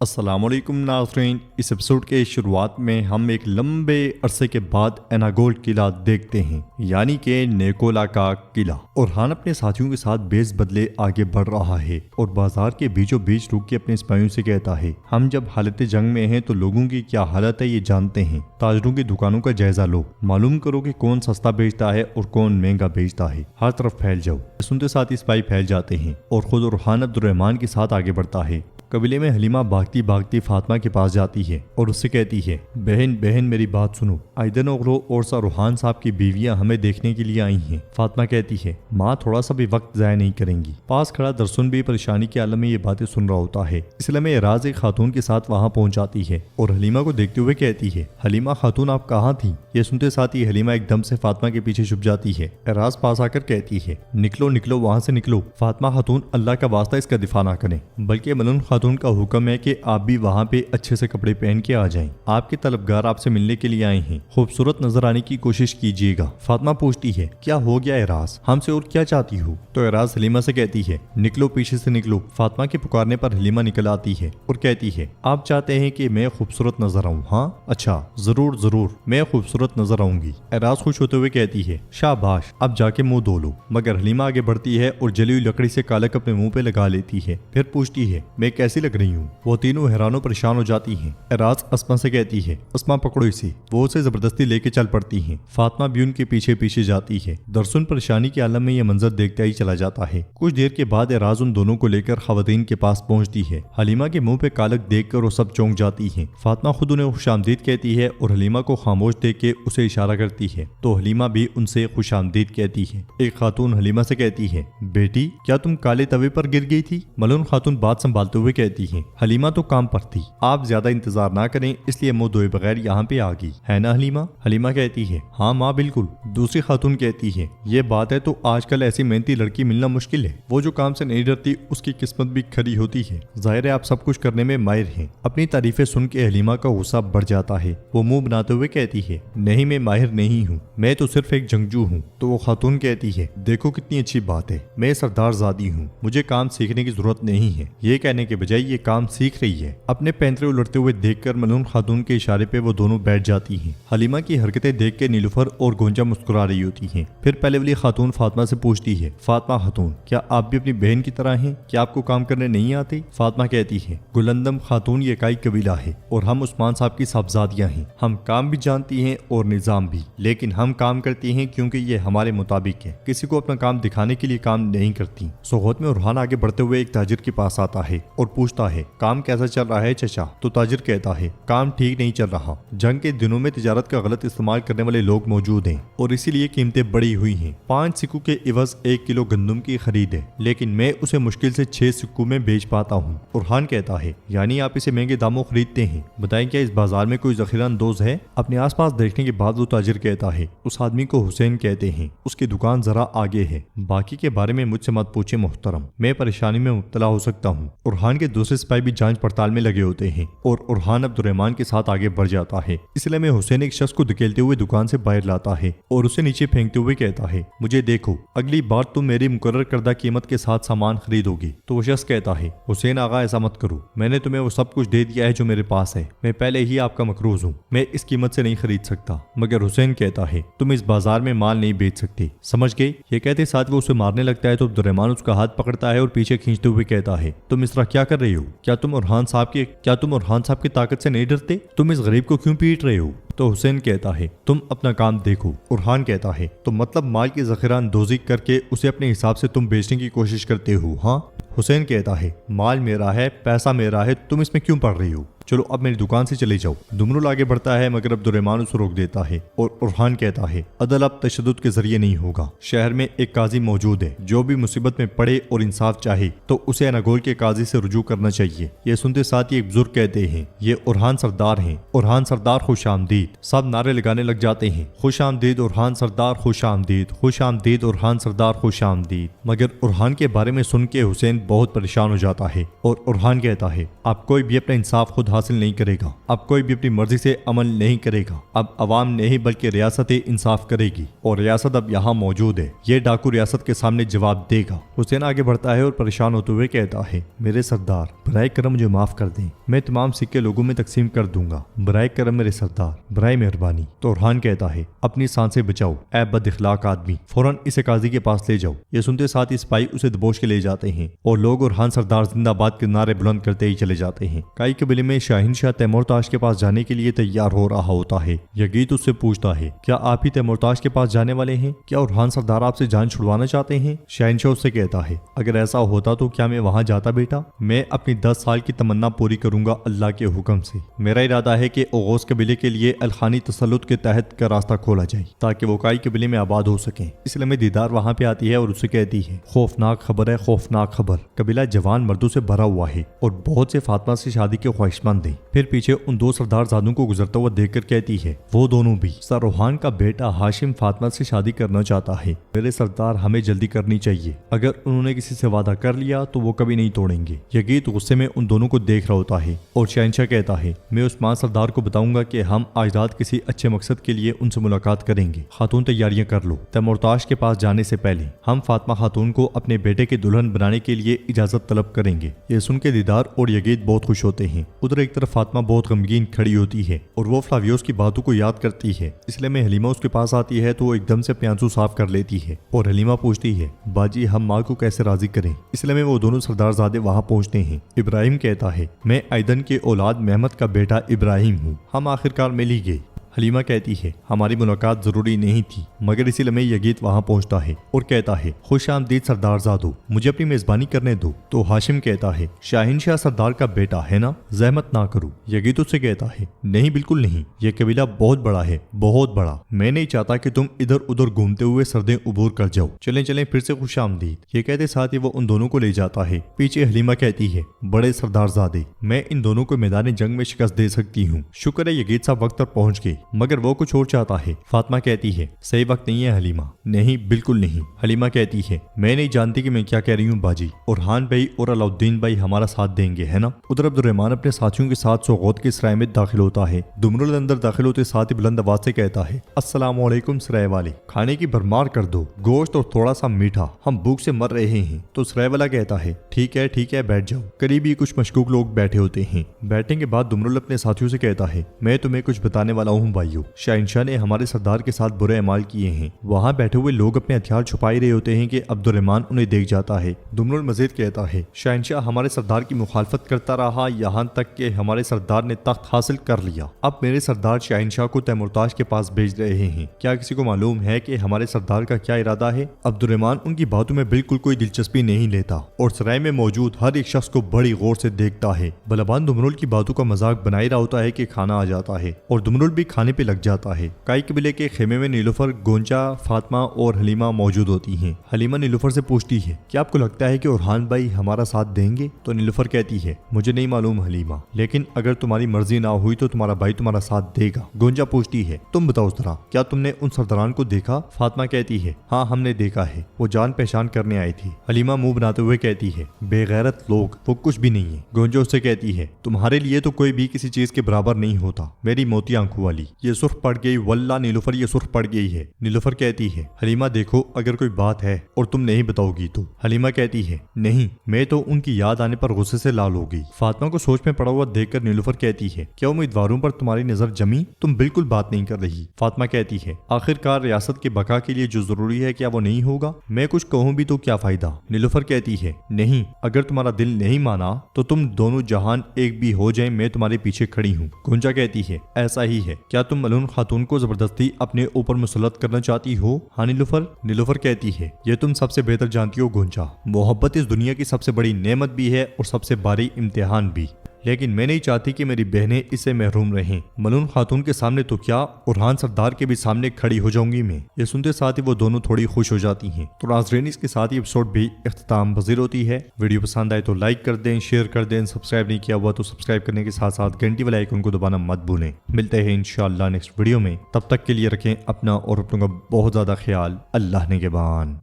السلام علیکم ناظرین، اس ایپیسوڈ کے شروعات میں ہم ایک لمبے عرصے کے بعد ایناگول قلعہ دیکھتے ہیں، یعنی کہ نیکولا کا قلعہ۔ اورہان اپنے ساتھیوں کے ساتھ بیس بدلے آگے بڑھ رہا ہے اور بازار کے بیچوں بیچ رک کے اپنے سپاہیوں سے کہتا ہے، ہم جب حالت جنگ میں ہیں تو لوگوں کی کیا حالت ہے یہ جانتے ہیں۔ تاجروں کی دکانوں کا جائزہ لو، معلوم کرو کہ کون سستا بیچتا ہے اور کون مہنگا بیچتا ہے، ہر طرف پھیل جاؤ۔ سنتے ساتھ ہی سپاہی پھیل جاتے ہیں اور خود اورہان عبدالرحمن کے ساتھ آگے بڑھتا ہے۔ قبیلے میں حلیمہ بھاگتی بھاگتی فاطمہ کے پاس جاتی ہے اور اس سے کہتی ہے، بہن میری بات سنو، آئدن اغلو اور اورہان صاحب کی بیویاں ہمیں دیکھنے کے لیے آئی ہیں۔ فاطمہ کہتی ہے، ماں تھوڑا سا بھی وقت ضائع نہیں کریں گی۔ پاس کھڑا درسن بھی پریشانی کے عالم میں یہ باتیں سن رہا ہوتا ہے، اس لیے میں اعراض ایک خاتون کے ساتھ وہاں پہنچ جاتی ہے اور حلیمہ کو دیکھتے ہوئے کہتی ہے، حلیمہ خاتون آپ کہاں تھیں؟ یہ سنتے ساتھ ہی حلیمہ ایک دم سے فاطمہ کے پیچھے چھپ جاتی ہے۔ اعراض پاس آ کر کہتی ہے، نکلو وہاں سے نکلو۔ فاطمہ خاتون، اللہ کا واسطہ اس کا دفاع نہ کریں، بلکہ ملون خاتون کا حکم ہے کہ آپ بھی وہاں پہ اچھے سے کپڑے پہن کے آ جائیں، آپ کے طلبگار آپ سے ملنے کے لیے آئے ہیں، خوبصورت نظر آنے کی کوشش کیجیے گا۔ فاطمہ پوچھتی ہے، کیا ہو گیا اعراض، ہم سے اور کیا چاہتی ہو؟ تو اعراض حلیمہ سے کہتی ہے، نکلو پیچھے سے نکلو۔ فاطمہ کے پکارنے پر حلیمہ نکل آتی ہے اور کہتی ہے، آپ چاہتے ہیں کہ میں خوبصورت نظر آؤں؟ ہاں اچھا، ضرور میں خوبصورت نظر آؤں گی۔ اعراض خوش ہوتے ہوئے کہتی ہے، شاباش، اب جا کے منہ دھو لو۔ مگر حلیمہ آگے بڑھتی ہے اور جلی ہوئی لکڑی سے کالک اپنے منہ پہ لگا لیتی ہے، پھر پوچھتی ہے، میں کیسی لگ رہی ہوں؟ وہ تینوں حیران و پریشان ہو جاتی ہیں۔ اعراض اسما سے کہتی ہے، اسما پکڑو اسے۔ وہ اسے زبردستی لے کے چل پڑتی ہیں۔ فاطمہ بھی ان کے پیچھے جاتی ہے۔ درسن پریشانی کے عالم میں یہ منظر دیکھتا ہی چلا جاتا ہے۔ کچھ دیر کے بعد اعراض ان دونوں کو لے کر خواتین کے پاس پہنچتی ہے۔ حلیمہ کے منہ پہ کالک دیکھ کر وہ سب چونک جاتی ہیں۔ فاطمہ خود انہیں خوش آمدید کہتی ہے اور حلیمہ کو خاموش دیکھ کے اسے اشارہ کرتی ہے تو حلیمہ بھی ان سے خوش آمدید کہتی ہے۔ ایک خاتون حلیمہ سے کہتی ہے، بیٹی کیا تم کالے توے پر گر گئی تھی؟ ملون خاتون بات سنبھالتے ہوئے کہتی ہے، حلیمہ تو کام پر تھی، آپ زیادہ انتظار نہ کریں اس لیے منہ دھوئے بغیر یہاں پہ آ گئی ہے نا حلیمہ؟ حلیمہ کہتی ہے، ہاں ماں بالکل۔ دوسری خاتون کہتی ہے، یہ بات ہے تو آج کل ایسی محنتی لڑکی ملنا مشکل ہے، وہ جو کام سے نہیں ڈرتی اس کی قسمت بھی کھری ہوتی ہے۔ ظاہر ہے آپ سب کچھ کرنے میں ماہر ہیں۔ اپنی تعریفیں سن کے حلیمہ کا غصہ بڑھ جاتا ہے۔ وہ منہ بناتے ہوئے کہتی ہے، نہیں میں ماہر نہیں ہوں، میں تو صرف ایک جنگجو ہوں۔ تو وہ خاتون کہتی ہے، دیکھو کتنی اچھی بات ہے، میں سردار زادی ہوں، مجھے کام سیکھنے کی ضرورت نہیں ہے۔ یہ کہنے کے بجائے یہ کام سیکھ رہی ہے۔ اپنے پینترے الٹتے ہوئے دیکھ کر ملون خاتون کے اشارے پہ وہ دونوں بیٹھ جاتی ہیں۔ حلیمہ کی حرکتیں دیکھ کے نیلوفر اور گونجا مسکرا رہی ہوتی ہیں۔ پھر پہلے والی خاتون فاطمہ سے پوچھتی ہے، فاطمہ خاتون کیا آپ بھی اپنی بہن کی طرح ہیں؟ کیا آپ کو کام کرنے نہیں آتے؟ فاطمہ کہتی ہے، گلندم خاتون یہ اکائی قبیلہ ہے اور ہم عثمان صاحب کی صاحبزادیاں ہیں، ہم کام بھی جانتی ہیں اور نظام بھی، لیکن ہم کام کرتی ہیں کیونکہ یہ ہمارے مطابق ہے، کسی کو اپنا کام دکھانے کے لیے کام نہیں کرتی۔ سوغوت میں اورہان آگے بڑھتے ہوئے ایک تاجر کے پاس آتا ہے اور پوچھتا ہے، کام کیسا چل رہا ہے چچا؟ تو تاجر کہتا ہے، کام ٹھیک نہیں چل رہا، جنگ کے دنوں میں تجارت کا غلط استعمال کرنے والے لوگ موجود ہیں اور اسی لیے قیمتیں بڑھی ہوئی ہیں۔ 5 سکوں کے عوض 1 کلو گندم کی خرید ہے، لیکن میں اسے مشکل سے 6 سکوں میں بیچ پاتا ہوں۔ اورہان کہتا ہے، یعنی آپ اسے مہنگے داموں خریدتے ہیں؟ بتائیں کیا اس بازار میں کوئی ذخیرہ اندوز ہے؟ اپنے آس پاس دیکھنے کے بعد وہ تاجر کہتا ہے، اس آدمی کو حسین کہتے ہیں، اس کی دکان ذرا آگے ہے، باقی کے بارے میں مجھ سے مت پوچھے محترم، میں پریشانی میں مبتلا ہو سکتا ہوں۔ اورہان کے دوسرے سپاہی بھی جانچ پڑتال میں لگے ہوتے ہیں اور اورہان عبدالرحمن کے ساتھ آگے بڑھ جاتا ہے۔ اس لیے میں حسین ایک شخص کو دھکیلتے ہوئے دکان سے باہر لاتا ہے اور اسے نیچے پھینکتے ہوئے کہتا ہے، مجھے دیکھو، اگلی بار تم میری مقرر کردہ قیمت کے ساتھ سامان خریدو گی۔ تو وہ شخص کہتا ہے، حسین آغا ایسا مت کرو، میں نے تمہیں وہ سب کچھ دے دیا ہے جو میرے پاس ہے، میں پہلے ہی آپ کا مقروض ہوں، میں اس قیمت سے نہیں خرید سکتا۔ مگر حسین کہتا ہے، تم اس بازار میں مال نہیں بیچ سکتے، سمجھ گئے؟ یہ کہتے ساتھ وہ اسے مارنے لگتا ہے تو عبدالرحمن اس کا ہاتھ پکڑتا ہے اور پیچھے کھینچتے ہوئے کہتا ہے، تم اس طرح کیا کر رہے ہو؟ کیا تم اورہان صاحب کی طاقت سے نہیں ڈرتے؟ تم اس غریب کو کیوں پیٹ رہے ہو؟ تو حسین کہتا ہے، تم اپنا کام دیکھو۔ اورہان کہتا ہے، تو مطلب مال کی ذخیرہ اندوزی کر کے اسے اپنے حساب سے تم بیچنے کی کوشش کرتے ہو؟ ہاں۔ حسین کہتا ہے، مال میرا ہے، پیسہ میرا ہے، تم اس میں کیوں پڑ رہی ہو؟ چلو اب میری دکان سے چلے جاؤ۔ دمرل آگے بڑھتا ہے مگر عبدالرحمن اسے روک دیتا ہے اور اورہان کہتا ہے، عدل اب تشدد کے ذریعے نہیں ہوگا، شہر میں ایک قاضی موجود ہے، جو بھی مصیبت میں پڑے اور انصاف چاہے تو اسے ایناگول کے قاضی سے رجوع کرنا چاہیے۔ یہ سنتے ساتھ ہی ایک بزرگ کہتے ہیں، یہ اورہان سردار ہیں، اورہان سردار خوش آمدید۔ سب نعرے لگانے لگ جاتے ہیں، خوش آمدید اورہان سردار، خوش آمدید، خوش آمدید اورہان سردار، خوش آمدید۔ مگر اورہان کے بارے میں سن کے حسین بہت پریشان ہو جاتا ہے اور اورہان کہتا ہے، آپ کوئی بھی اپنا انصاف خود حاصل نہیں کرے گا، اب کوئی بھی اپنی مرضی سے عمل نہیں کرے گا، اب عوام نہیں بلکہ ریاست انصاف کرے گی اور ریاست اب یہاں موجود ہے، یہ ڈاکو ریاست کے سامنے جواب دے گا۔ حسین آگے بڑھتا ہے اور پریشان ہوتے ہوئے کہتا ہے میرے سردار برائے کرم مجھے معاف کر دیں، میں تمام سکے لوگوں میں تقسیم کر دوں گا، برائے کرم میرے سردار، برائے مہربانی۔ تو اورحان کہتا ہے اپنی سانسیں بچاؤ اے بد اخلاق آدمی، فوراً اسے قاضی کے پاس لے جاؤ۔ یہ سنتے ساتھ ہی سپاہی اسے دبوچ کے لے جاتے ہیں اور لوگ اورحان سردار زندہ باد کے نعرے بلند کرتے ہی چلے جاتے ہیں۔ کائی قبیلے میں شاہین شاہ تیمورتاش کے پاس جانے کے لیے تیار ہو رہا ہوتا ہے۔ یگیت اس سے پوچھتا ہے کیا آپ ہی تیمورتاش کے پاس جانے والے ہیں؟ کیا اورحان سردار آپ سے جان چھڑوانا چاہتے ہیں؟ شاہین شاہ اس سے کہتا ہے اگر ایسا ہوتا تو کیا میں وہاں جاتا بیٹا؟ میں اپنی 10 سال کی تمنا پوری کروں گا اللہ کے حکم سے۔ میرا ارادہ ہے کہ اوغوز قبیلے کے لیے الخانی تسلط کے تحت کا راستہ کھولا جائے تاکہ وہ کائی قبیلے میں آباد ہو سکیں۔ اس لیے میں دیدار وہاں پہ آتی ہے اور اسے کہتی ہے خوفناک خبر ہے، خوفناک خبر، قبیلہ جوان مردوں سے بھرا ہوا ہے اور بہت سے فاطمہ سے شادی کے خواہشمند ہیں۔ پھر پیچھے ان 2 سردار زادوں کو گزرتا ہوا دیکھ کر کہتی ہے وہ دونوں بھی سر روحان کا بیٹا ہاشم فاطمہ سے شادی کرنا چاہتا ہے، میرے سردار ہمیں جلدی کرنی چاہیے، اگر انہوں نے کسی سے وعدہ کر لیا تو وہ کبھی نہیں توڑیں گے۔ یگیت غصے میں ان دونوں کو دیکھ رہا ہوتا ہے اور شہنشاہ کہتا ہے میں عثمان سردار کو بتاؤں گا کہ ہم آج رات کسی اچھے مقصد کے لیے ان سے ملاقات کریں گے، خاتون تیاریاں کر لو، تیمورتاش کے پاس جانے سے پہلے ہم فاطمہ خاتون کو اپنے بیٹے کی دلہن بنانے کے لیے اجازت طلب کریں گے۔ یہ سن کے دیدار اور یگیت بہت خوش ہوتے ہیں۔ ادھر ایک طرف فاطمہ بہت غمگین کھڑی ہوتی ہے اور وہ فلاویوس کی باتوں کو یاد کرتی ہے، اس لیے میں حلیمہ اس کے پاس آتی ہے تو وہ ایک دم سے اپنے آنسو صاف کر لیتی ہے اور حلیمہ پوچھتی ہے باجی ہم ماں کو کیسے راضی کریں؟ اس لیے میں وہ دونوں سردار زادے وہاں پہنچتے ہیں۔ ابراہیم کہتا ہے میں ایدن کے اولاد محمد کا بیٹا ابراہیم ہوں، ہم آخرکار مل ہی گئے۔ حلیمہ کہتی ہے ہماری ملاقات ضروری نہیں تھی مگر اسی لمحے یگیت وہاں پہنچتا ہے اور کہتا ہے خوش آمدید سردار زادو، مجھے اپنی میزبانی کرنے دو۔ تو ہاشم کہتا ہے شاہین شاہ سردار کا بیٹا ہے نا، زحمت نہ کرو۔ یگیت اس سے کہتا ہے نہیں بالکل نہیں، یہ قبیلہ بہت بڑا ہے، بہت بڑا، میں نہیں چاہتا کہ تم ادھر ادھر گھومتے ہوئے سردیں عبور کر جاؤ، چلیں چلیں پھر سے خوش آمدید۔ یہ کہتے ساتھ ہی وہ ان دونوں کو لے جاتا ہے۔ پیچھے حلیمہ کہتی ہے بڑے سردار زادے میں ان دونوں کو میدان جنگ میں شکست دے سکتی ہوں، شکر ہے یگیت صاحب وقت پر پہنچ گئے، مگر وہ کچھ اور چاہتا ہے۔ فاطمہ کہتی ہے صحیح وقت نہیں ہے حلیمہ، نہیں بالکل نہیں۔ حلیمہ کہتی ہے میں نہیں جانتی کہ میں کیا کہہ رہی ہوں باجی، اورحان بھائی اور علاؤالدین بھائی ہمارا ساتھ دیں گے ہے نا۔ ادھر عبدالرحمن اپنے ساتھیوں کے ساتھ سوغوت کے سرائے میں داخل ہوتا ہے۔ دمرل اندر داخل ہوتے ساتھ ہی بلند آواز سے کہتا ہے السلام علیکم سرائے والے، کھانے کی بھرمار کر دو، گوشت اور تھوڑا سا میٹھا، ہم بھوک سے مر رہے ہیں۔ تو سرائے والا کہتا ہے ٹھیک ہے بیٹھ جاؤ۔ قریب ہی کچھ مشکوک لوگ بیٹھے ہوتے ہیں۔ بیٹھنے کے بعد دمرل اپنے ساتھیوں سے کہتا ہے میں تمہیں کچھ بتانے والا ہوں بھائیو، شاہین شاہ نے ہمارے سردار کے ساتھ برے اعمال کیے ہیں۔ وہاں بیٹھے ہوئے لوگ اپنے ہتھیار چھپائی رہے ہوتے ہیں کہ عبدالرحمن انہیں دیکھ جاتا ہے۔ دمرل مزید کہتا ہے شاہین شاہ ہمارے سردار کی مخالفت کرتا رہا یہاں تک کہ ہمارے سردار نے تخت حاصل کر لیا، اب میرے سردار شاہین شاہ کو تیمورتاش کے پاس بھیج رہے ہیں، کیا کسی کو معلوم ہے کہ ہمارے سردار کا کیا ارادہ ہے؟ عبدالرحمن ان کی باتوں میں بالکل کوئی دلچسپی نہیں لیتا اور سرائے میں موجود ہر ایک شخص کو بڑی غور سے دیکھتا ہے۔ بلبان دمرل کی باتوں کا مذاق بنا ہی رہا ہوتا ہے کہ کھانا آ جاتا ہے اور دمرل بھی کھانے پہ لگ جاتا ہے۔ کائی قبیلے کے خیمے میں نیلوفر، گونجا، فاطمہ اور حلیمہ موجود ہوتی ہیں۔ حلیمہ نیلوفر سے پوچھتی ہے کیا آپ کو لگتا ہے کہ اورحان بھائی ہمارا ساتھ دیں گے؟ تو نیلوفر کہتی ہے مجھے نہیں معلوم حلیمہ، لیکن اگر تمہاری مرضی نہ ہوئی تو تمہارا بھائی تمہارا ساتھ دے گا۔ گونجا پوچھتی ہے تم بتاؤ ذرا کیا تم نے ان سرداران کو دیکھا؟ فاطمہ کہتی ہے ہاں ہم نے دیکھا ہے، وہ جان پہچان کرنے آئے تھے۔ حلیمہ منہ بناتے ہوئے کہتی ہے بے غیرت لوگ، وہ کچھ بھی نہیں ہے۔ گونجا اس سے کہتی ہے تمہارے لیے تو کوئی بھی کسی چیز کے برابر نہیں ہوتا میری موتی آنکھوں والی۔ یہ سرخ پڑ گئی واللہ نیلوفر، یہ سرخ پڑ گئی ہے۔ نیلوفر کہتی ہے حلیمہ دیکھو اگر کوئی بات ہے اور تم نہیں بتاؤ گی تو۔ حلیمہ کہتی ہے نہیں، میں تو ان کی یاد آنے پر غصے سے لال ہو گئی۔ فاطمہ کو سوچ میں پڑا ہوا دیکھ کر نیلوفر کہتی ہے کیا امیدواروں پر تمہاری نظر جمی؟ تم بالکل بات نہیں کر رہی۔ فاطمہ کہتی ہے آخرکار ریاست کی بقا کے لیے جو ضروری ہے کیا وہ نہیں ہوگا؟ میں کچھ کہوں بھی تو کیا فائدہ؟ نیلوفر کہتی ہے نہیں، اگر تمہارا دل نہیں مانا تو تم دونوں جہان ایک بھی ہو جائیں، میں تمہارے پیچھے کھڑی ہوں۔ گونجا کہتی ہے ایسا ہی ہے، کیا تم ملون خاتون کو زبردستی اپنے اوپر مسلط کرنا چاہتی ہو؟ ہاں نیلوفر۔ نیلوفر کہتی ہے یہ تم سب سے بہتر جانتی ہو گونجا، محبت اس دنیا کی سب سے بڑی نعمت بھی ہے اور سب سے بھاری امتحان بھی، لیکن میں نہیں چاہتی کہ میری بہنیں اس سے محروم رہیں۔ ملون خاتون کے سامنے تو کیا، اورحان سردار کے بھی سامنے کھڑی ہو جاؤں گی میں۔ یہ سنتے ساتھ ہی وہ دونوں تھوڑی خوش ہو جاتی ہیں۔ تو ناظرین اس کے ساتھ ہی ایپیسوڈ بھی اختتام پذیر ہوتی ہے۔ ویڈیو پسند آئے تو لائک کر دیں، شیئر کر دیں، سبسکرائب نہیں کیا ہوا تو سبسکرائب کرنے کے ساتھ ساتھ گھنٹی والے آئیکن کو دبانا مت بھولیں۔ ملتے ہیں انشاءاللہ نیکسٹ ویڈیو میں، تب تک کے لیے رکھیں اپنا اور اپنوں کا بہت زیادہ خیال۔ اللہ نگہبان۔